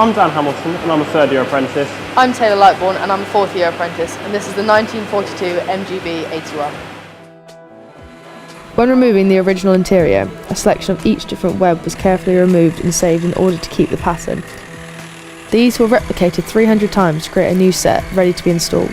I'm Dan Hamilton and I'm a third-year apprentice. I'm Taylor Lightbourne and I'm a fourth-year apprentice, and this is the 1942 MGB 81. When removing the original interior, a selection of each different web was carefully removed and saved in order to keep the pattern. These were replicated 300 times to create a new set ready to be installed.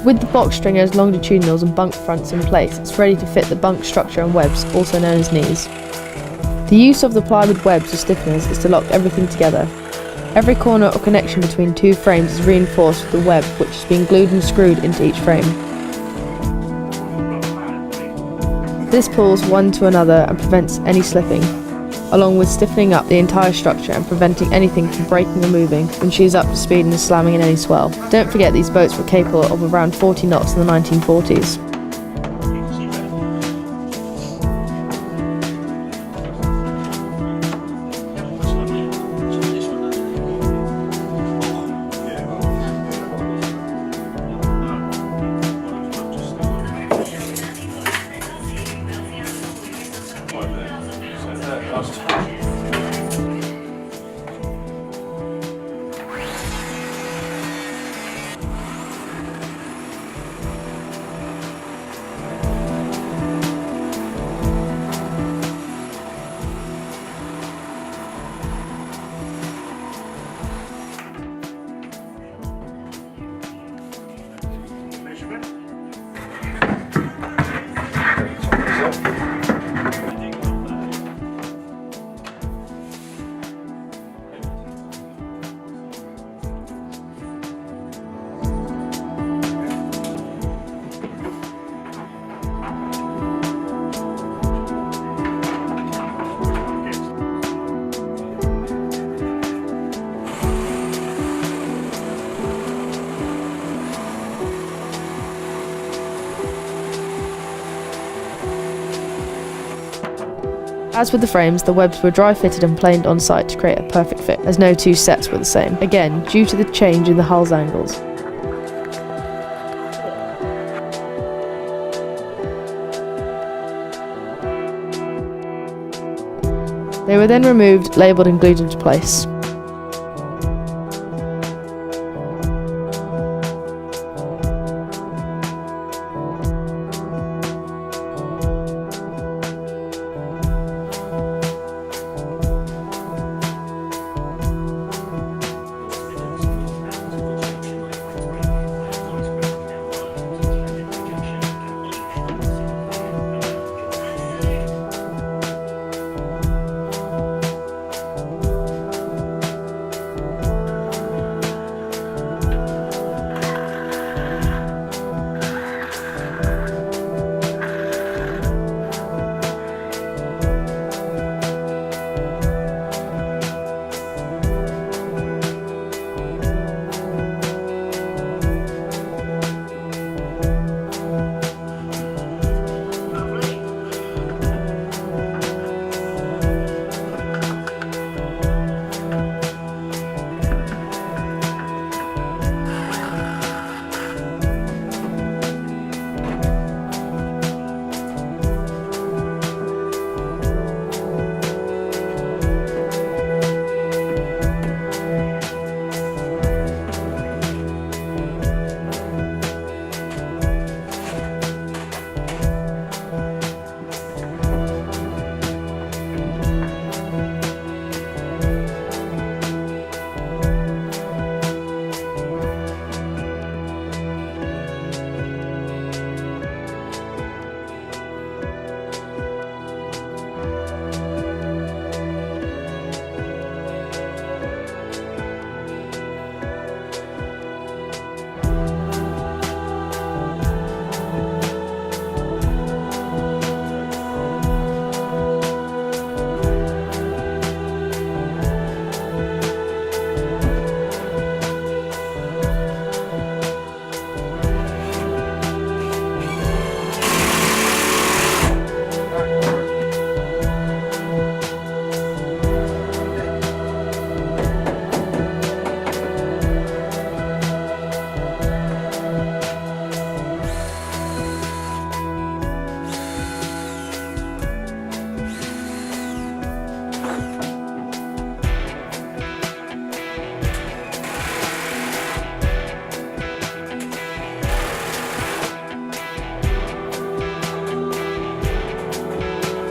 With the box stringers, longitudinals and bunk fronts in place, it's ready to fit the bunk structure and webs, also known as knees. The use of the plywood webs as stiffeners is to lock everything together. Every corner or connection between two frames is reinforced with the web, which has been glued and screwed into each frame. This pulls one to another and prevents any slipping, along with stiffening up the entire structure and preventing anything from breaking or moving when she is up to speed and is slamming in any swell. Don't forget, these boats were capable of around 40 knots in the 1940s. As with the frames, the webs were dry fitted and planed on site to create a perfect fit, as no two sets were the same, again due to the change in the hull's angles. They were then removed, labelled and glued into place.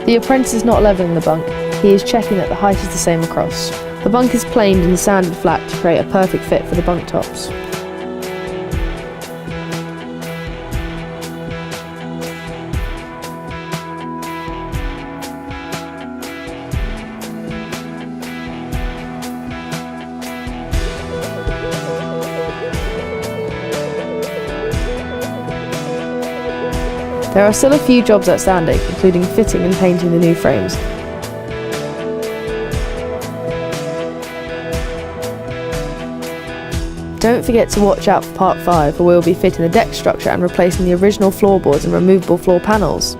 The apprentice is not levelling the bunk, he is checking that the height is the same across. The bunk is planed and sanded flat to create a perfect fit for the bunk tops. There are still a few jobs outstanding, including fitting and painting the new frames. Don't forget to watch out for part 5, where we will be fitting the deck structure and replacing the original floorboards and removable floor panels.